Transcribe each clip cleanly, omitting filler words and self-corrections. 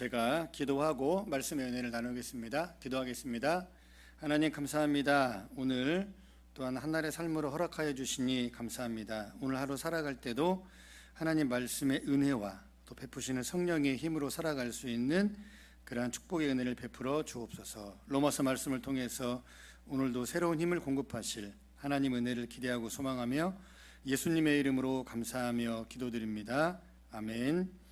제가 기도하고 말씀의 은혜를 나누겠습니다. 기도하겠습니다. 하나님 감사합니다. 오늘 또한 한날의 삶으로 허락하여 주시니 감사합니다. 오늘 하루 살아갈 때도 하나님 말씀의 은혜와 또 베푸시는 성령의 힘으로 살아갈 수 있는 그러한 축복의 은혜를 베풀어 주옵소서. 로마서 말씀을 통해서 오늘도 새로운 힘을 공급하실 하나님 은혜를 기대하고 소망하며 예수님의 이름으로 감사하며 기도드립니다. 아멘.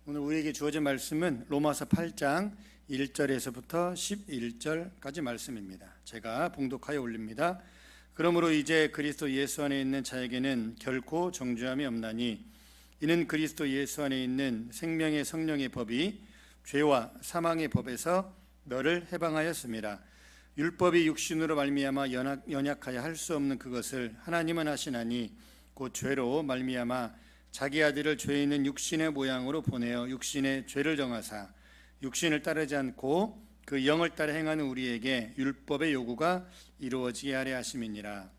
오늘 우리에게 주어진 말씀은 로마서 8장 1절에서부터 11절까지 말씀입니다. 제가 봉독하여 올립니다. 그러므로 이제 그리스도 예수 안에 있는 자에게는 결코 정죄함이 없나니 이는 그리스도 예수 안에 있는 생명의 성령의 법이 죄와 사망의 법에서 너를 해방하였습니다. 율법이 육신으로 말미암아 연약하여 할 수 없는 그것을 하나님은 하시나니 곧 죄로 말미암아 자기 아들을 죄 있는 육신의 모양으로 보내어 육신의 죄를 정하사 육신을 따르지 않고 그 영을 따라 행하는 우리에게 율법의 요구가 이루어지게 하려 하심이니라.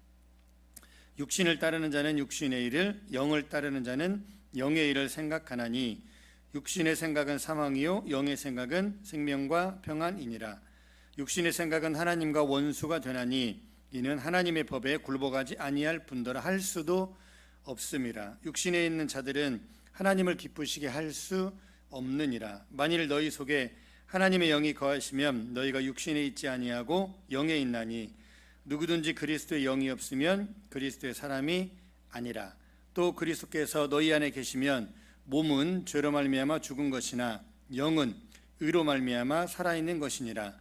육신을 따르는 자는 육신의 일을, 영을 따르는 자는 영의 일을 생각하나니 육신의 생각은 사망이요 영의 생각은 생명과 평안이니라. 육신의 생각은 하나님과 원수가 되나니 이는 하나님의 법에 굴복하지 아니할 분더러 할 수도 없음이라. 육신에 있는 자들은 하나님을 기쁘시게 할 수 없느니라. 만일 너희 속에 하나님의 영이 거하시면 너희가 육신에 있지 아니하고 영에 있나니 누구든지 그리스도의 영이 없으면 그리스도의 사람이 아니라. 또 그리스도께서 너희 안에 계시면 몸은 죄로 말미암아 죽은 것이나 영은 의로 말미암아 살아있는 것이니라.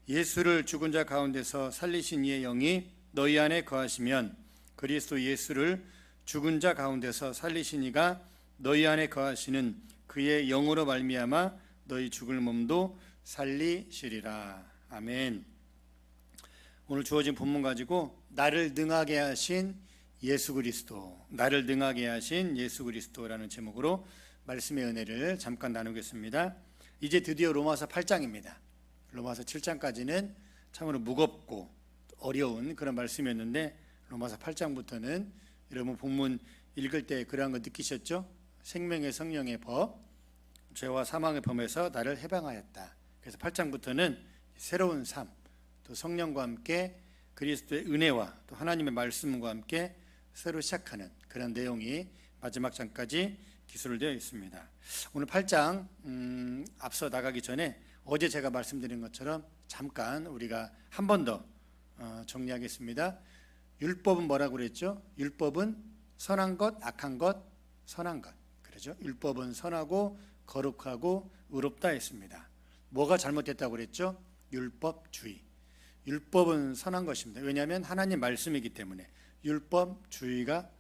예수를 죽은 자 가운데서 살리신 이의 영이 너희 안에 거하시면 그리스도 예수를 죽은 자 가운데서 살리신 이가 너희 안에 거하시는 그의 영으로 말미암아 너희 죽을 몸도 살리시리라. 아멘. 오늘 주어진 본문 가지고 나를 능하게 하신 예수 그리스도, 나를 능하게 하신 예수 그리스도라는 제목으로 말씀의 은혜를 잠깐 나누겠습니다. 이제 드디어 로마서 8장입니다. 로마서 7장까지는 참으로 무겁고 어려운 그런 말씀이었는데 로마서 8장부터는 여러분 본문 읽을 때 그러한 거 느끼셨죠? 생명의 성령의 법, 죄와 사망의 법에서 나를 해방하였다. 그래서 8장부터는 새로운 삶, 또 성령과 함께 그리스도의 은혜와 또 하나님의 말씀과 함께 새로 시작하는 그런 내용이 마지막 장까지 기술되어 있습니다. 오늘 8장 앞서 나가기 전에 어제 제가 말씀드린 것처럼 잠깐 우리가 한 번 더 정리하겠습니다. 율법은 뭐라고 그랬죠? 율법은 선한 것, 악한 것, 선한 것. 그렇죠? 율법은 선하고 거룩하고 의롭다 했습니다. 뭐가 잘못됐다고 그랬죠? 율법주의. 율법은 선한 것입니다. 왜냐하면 하나님 말씀이기 때문에 율법주의가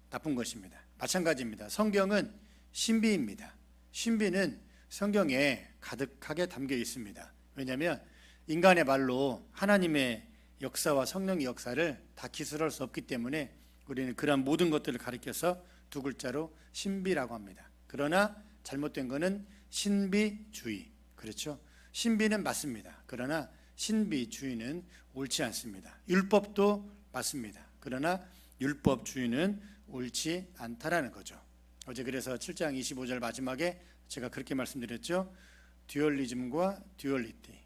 나쁜 것입니다. 마찬가지입니다. 성경은 신비입니다. 신비는 성경에 가득하게 담겨 있습니다. 왜냐하면 인간의 말로 하나님의 역사와 성령의 역사를 다 기술할 수 없기 때문에 우리는 그러한 모든 것들을 가리켜서 두 글자로 신비라고 합니다. 그러나 잘못된 것은 신비주의. 그렇죠? 신비는 맞습니다. 그러나 신비주의는 옳지 않습니다. 율법도 맞습니다. 그러나 율법주의는 옳지 않다라는 거죠. 어제 그래서 7장 25절 마지막에 제가 그렇게 말씀드렸죠. 듀얼리즘과 듀얼리티,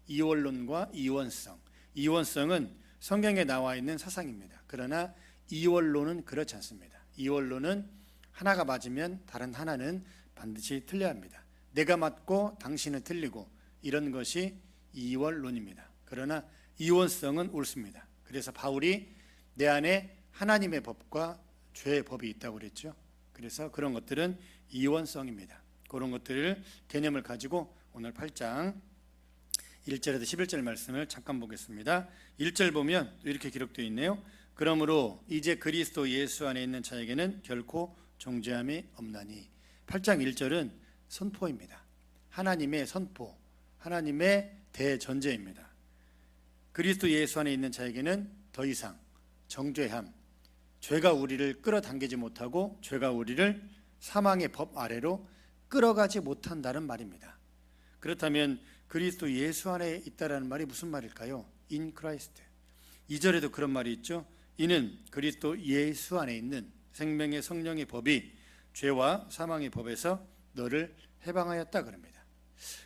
이원론과 이원성. 이원성은 성경에 나와 있는 사상입니다. 그러나 이원론은 그렇지 않습니다. 이원론은 하나가 맞으면 다른 하나는 반드시 틀려야 합니다. 내가 맞고 당신은 틀리고 이런 것이 이원론입니다. 그러나 이원성은 옳습니다. 그래서 바울이 내 안에 하나님의 법과 죄의 법이 있다고 그랬죠. 그래서 그런 것들은 이원성입니다. 그런 것들을 개념을 가지고 오늘 8장 1절에서 11절 말씀을 잠깐 보겠습니다. 1절 보면 이렇게 기록되어 있네요. 그러므로 이제 그리스도 예수 안에 있는 자에게는 결코 정죄함이 없나니. 8장 1절은 선포입니다. 하나님의 선포, 하나님의 대전제입니다. 그리스도 예수 안에 있는 자에게는 더 이상 정죄함, 죄가 우리를 끌어당기지 못하고 죄가 우리를 사망의 법 아래로 끌어가지 못한다는 말입니다. 그렇다면 그리스도 예수 안에 있다라는 말이 무슨 말일까요? In Christ. 2절에도 그런 말이 있죠. 이는 그리스도 예수 안에 있는 생명의 성령의 법이 죄와 사망의 법에서 너를 해방하였다 그럽니다.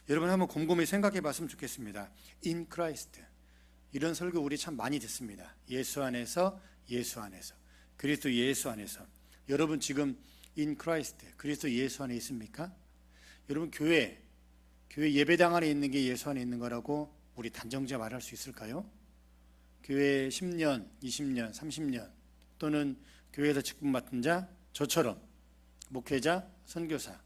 여러분 한번 곰곰이 생각해 봤으면 좋겠습니다. In Christ. 이런 설교 우리 참 많이 듣습니다. 예수 안에서, 예수 안에서, 그리스도 예수 안에서. 여러분 지금 In Christ, 그리스도 예수 안에 있습니까? 여러분 교회 예배당 안에 있는 게 예수 안에 있는 거라고 우리 단정지어 말할 수 있을까요? 교회 10년, 20년, 30년 또는 교회에서 직분 맡은 자, 저처럼 목회자, 선교사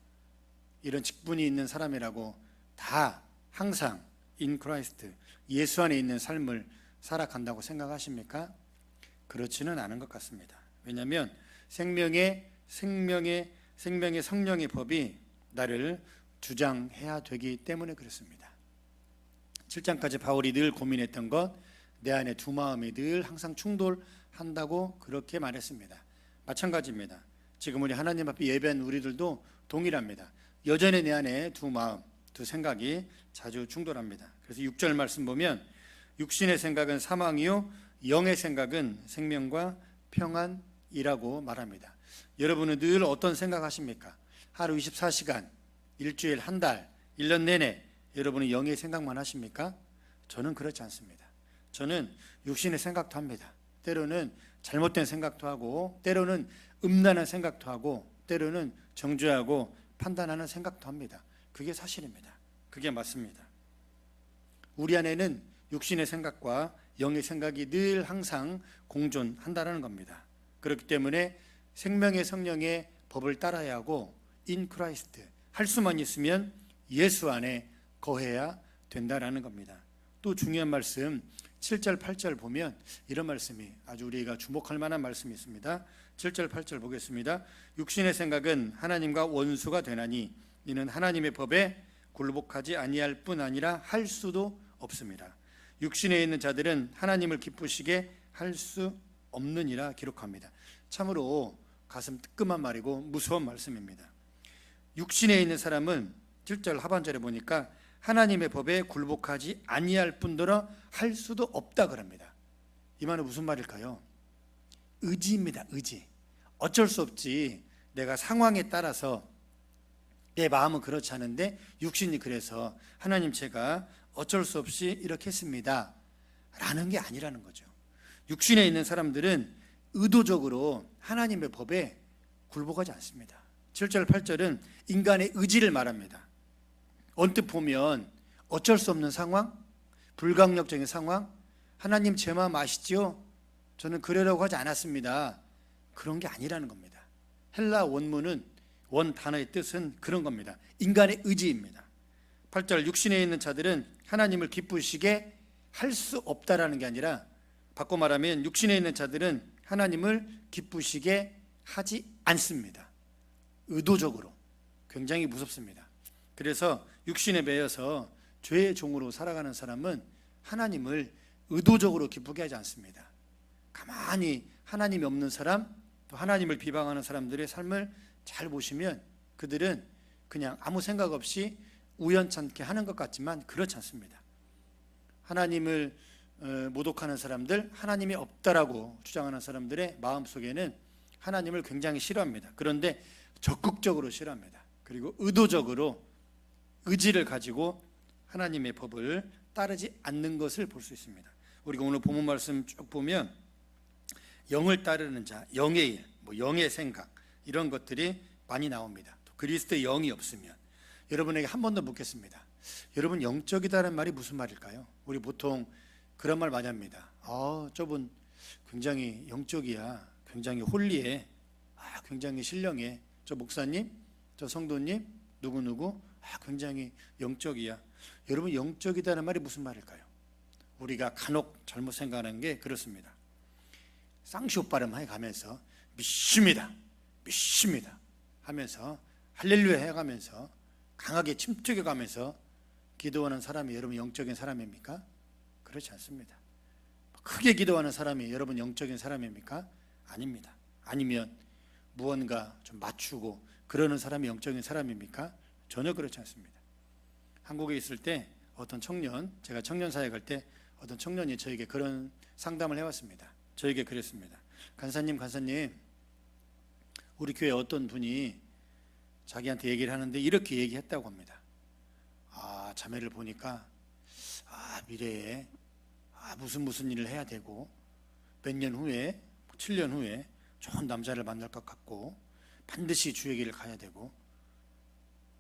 이런 직분이 있는 사람이라고 다 항상 in Christ, 예수 안에 있는 삶을 살아간다고 생각하십니까? 그렇지는 않은 것 같습니다. 왜냐하면 생명의 성령의 법이 나를 주장해야 되기 때문에 그렇습니다. 7장까지 바울이 늘 고민했던 것, 내 안에 두 마음이 늘 항상 충돌한다고 그렇게 말했습니다. 마찬가지입니다. 지금 우리 하나님 앞에 예배한 우리들도 동일합니다. 여전히 내 안에 두 마음, 두 생각이 자주 충돌합니다. 그래서 6절 말씀 보면 육신의 생각은 사망이요 영의 생각은 생명과 평안이라고 말합니다. 여러분은 늘 어떤 생각하십니까? 하루 24시간, 일주일, 한 달, 1년 내내 여러분은 영의 생각만 하십니까? 저는 그렇지 않습니다. 저는 육신의 생각도 합니다. 때로는 잘못된 생각도 하고, 때로는 음란한 생각도 하고, 때로는 정죄하고 판단하는 생각도 합니다. 그게 사실입니다. 그게 맞습니다. 우리 안에는 육신의 생각과 영의 생각이 늘 항상 공존한다는 겁니다. 그렇기 때문에 생명의 성령의 법을 따라야 하고 in Christ 할 수만 있으면 예수 안에 거해야 된다라는 겁니다. 또 중요한 말씀 7절 8절 보면 이런 말씀이 아주 우리가 주목할 만한 말씀이 있습니다. 7절 8절 보겠습니다. 육신의 생각은 하나님과 원수가 되나니 이는 하나님의 법에 굴복하지 아니할 뿐 아니라 할 수도 없습니다. 육신에 있는 자들은 하나님을 기쁘시게 할 수 없느니라 기록합니다. 참으로 가슴 뜨끔한 말이고 무서운 말씀입니다. 육신에 있는 사람은 7절 하반절에 보니까 하나님의 법에 굴복하지 아니할 뿐더러 할 수도 없다 그럽니다. 이 말은 무슨 말일까요? 의지입니다. 의지. 어쩔 수 없지. 내가 상황에 따라서 내 마음은 그렇지 않은데 육신이 그래서 하나님 제가 어쩔 수 없이 이렇게 했습니다 라는 게 아니라는 거죠. 육신에 있는 사람들은 의도적으로 하나님의 법에 굴복하지 않습니다. 7절 8절은 인간의 의지를 말합니다. 언뜻 보면 어쩔 수 없는 상황, 불가항력적인 상황, 하나님 제 마음 아시죠? 저는 그러려고 하지 않았습니다. 그런 게 아니라는 겁니다. 헬라 원문은 원 단어의 뜻은 그런 겁니다. 인간의 의지입니다. 8절 육신에 있는 자들은 하나님을 기쁘시게 할 수 없다라는 게 아니라 바꿔 말하면 육신에 있는 자들은 하나님을 기쁘시게 하지 않습니다. 의도적으로. 굉장히 무섭습니다. 그래서 육신에 매여서 죄의 종으로 살아가는 사람은 하나님을 의도적으로 기쁘게 하지 않습니다. 가만히 하나님이 없는 사람, 또 하나님을 비방하는 사람들의 삶을 잘 보시면 그들은 그냥 아무 생각 없이 우연찮게 하는 것 같지만 그렇지 않습니다. 하나님을 모독하는 사람들, 하나님이 없다라고 주장하는 사람들의 마음속에는 하나님을 굉장히 싫어합니다. 그런데 적극적으로 싫어합니다. 그리고 의도적으로 의지를 가지고 하나님의 법을 따르지 않는 것을 볼 수 있습니다. 우리가 오늘 본문 말씀 쭉 보면 영을 따르는 자, 영의 일, 영의 생각 이런 것들이 많이 나옵니다. 또 그리스도의 영이 없으면 여러분에게 한 번 더 묻겠습니다. 여러분 영적이다는 말이 무슨 말일까요? 우리 보통 그런 말 많이 합니다. 저분 굉장히 영적이야, 굉장히 홀리해, 굉장히 신령해, 저 목사님, 저 성도님, 누구누구 굉장히 영적이야. 여러분 영적이다는 말이 무슨 말일까요? 우리가 간혹 잘못 생각하는 게 그렇습니다. 쌍시옷 발음해 가면서 믿습니다 하면서 할렐루야 해가면서 강하게 침투해 가면서 기도하는 사람이 여러분 영적인 사람입니까? 그렇지 않습니다. 크게 기도하는 사람이 여러분 영적인 사람입니까? 아닙니다. 아니면 무언가 좀 맞추고 그러는 사람이 영적인 사람입니까? 전혀 그렇지 않습니다. 한국에 있을 때 어떤 청년, 제가 청년사회 갈 때 어떤 청년이 저에게 그런 상담을 해왔습니다. 저에게 그랬습니다. 간사님 우리 교회 어떤 분이 자기한테 얘기를 하는데 이렇게 얘기했다고 합니다. 자매를 보니까 미래에 무슨 일을 해야 되고 몇 년 후에 7년 후에 좋은 남자를 만날 것 같고 반드시 주의 길을 가야 되고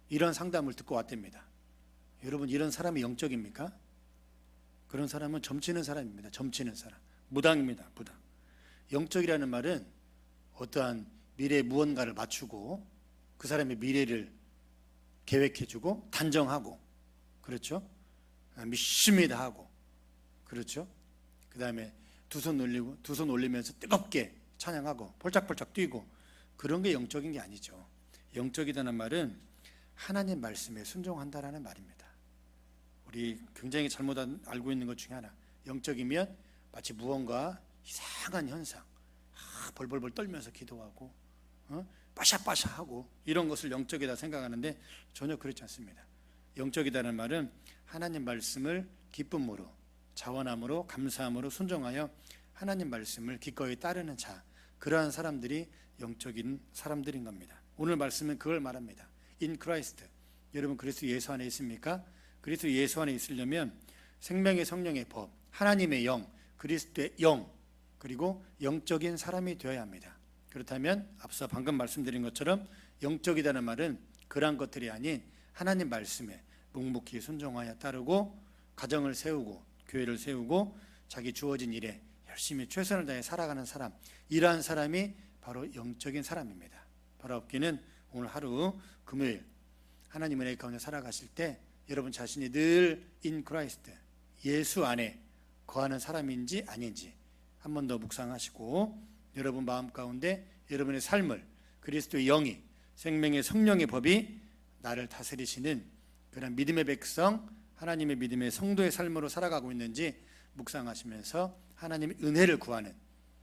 이런 상담을 듣고 왔답니다. 여러분, 이런 사람이 영적입니까? 그런 사람은 점치는 사람입니다. 점치는 사람, 무당입니다. 무당. 영적이라는 말은 어떠한 미래에 무언가를 맞추고 그 사람의 미래를 계획해주고 단정하고, 그렇죠? 믿습니다 하고, 그렇죠? 그 다음에 두 손 올리면서 뜨겁게 찬양하고 폴짝폴짝 뛰고, 그런 게 영적인 게 아니죠. 영적이라는 말은 하나님 말씀에 순종한다라는 말입니다. 우리 굉장히 잘못 알고 있는 것 중에 하나, 영적이면 마치 무언가 이상한 현상, 벌벌벌 떨면서 기도하고 빠샤빠샤하고 이런 것을 영적이다 생각하는데 전혀 그렇지 않습니다. 영적이다는 말은 하나님 말씀을 기쁨으로, 자원함으로, 감사함으로 순종하여 하나님 말씀을 기꺼이 따르는 자, 그러한 사람들이 영적인 사람들인 겁니다. 오늘 말씀은 그걸 말합니다. In Christ. 여러분, 그리스도 예수 안에 있습니까? 그리스도 예수 안에 있으려면 생명의 성령의 법, 하나님의 영, 그리스도의 영, 그리고 영적인 사람이 되어야 합니다. 그렇다면 앞서 방금 말씀드린 것처럼 영적이라는 말은 그러한 것들이 아닌 하나님 말씀에 묵묵히 순종하여 따르고 가정을 세우고 교회를 세우고 자기 주어진 일에 열심히 최선을 다해 살아가는 사람, 이러한 사람이 바로 영적인 사람입니다. 바로 없기는 오늘 하루 금요일 하나님 은혜 가운데 살아가실 때 여러분 자신이 늘 in Christ, 예수 안에 거하는 사람인지 아닌지 한 번 더 묵상하시고, 여러분 마음 가운데 여러분의 삶을 그리스도의 영이, 생명의 성령의 법이 나를 다스리시는 그런 믿음의 백성, 하나님의 믿음의 성도의 삶으로 살아가고 있는지 묵상하시면서 하나님의 은혜를 구하는,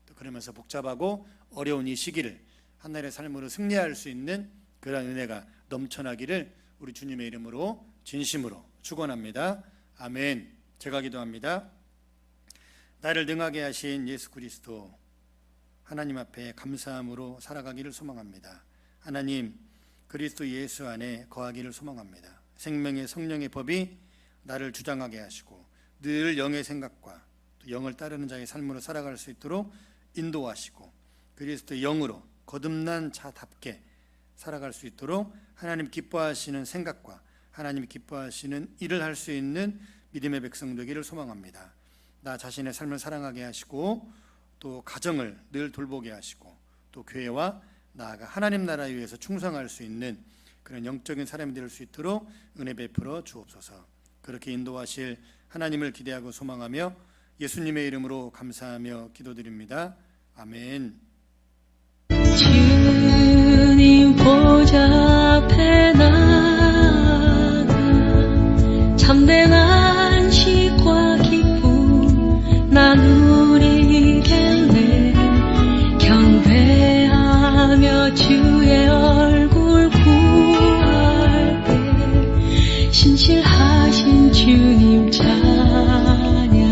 또 그러면서 복잡하고 어려운 이 시기를 하나님의 삶으로 승리할 수 있는 그런 은혜가 넘쳐나기를 우리 주님의 이름으로 진심으로 축원합니다. 아멘. 제가 기도합니다. 나를 능하게 하신 예수 그리스도, 하나님 앞에 감사함으로 살아가기를 소망합니다. 하나님, 그리스도 예수 안에 거하기를 소망합니다. 생명의 성령의 법이 나를 주장하게 하시고 늘 영의 생각과 또 영을 따르는 자의 삶으로 살아갈 수 있도록 인도하시고, 그리스도의 영으로 거듭난 자답게 살아갈 수 있도록 하나님 기뻐하시는 생각과 하나님 기뻐하시는 일을 할 수 있는 믿음의 백성 되기를 소망합니다. 나 자신의 삶을 사랑하게 하시고 또 가정을 늘 돌보게 하시고 또 교회와 나아가 하나님 나라 위해서 충성할 수 있는 그런 영적인 사람이 될 수 있도록 은혜 베풀어 주옵소서. 그렇게 인도하실 하나님을 기대하고 소망하며 예수님의 이름으로 감사하며 기도드립니다. 아멘. 주님 보좌 앞에 나가 참된 안식과 기쁨 나누리겠네. 경배하며 주의 얼굴 구할 때 신실하신 주님 찬양해.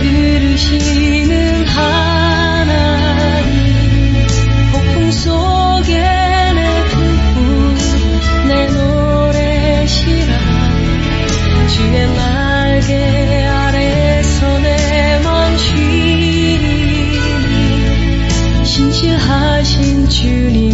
들으시는 하나님, 폭풍 속에 내 듣고 내 노래시라. 주의 날개 아래서 내 맘 쉬니 신실하신 주님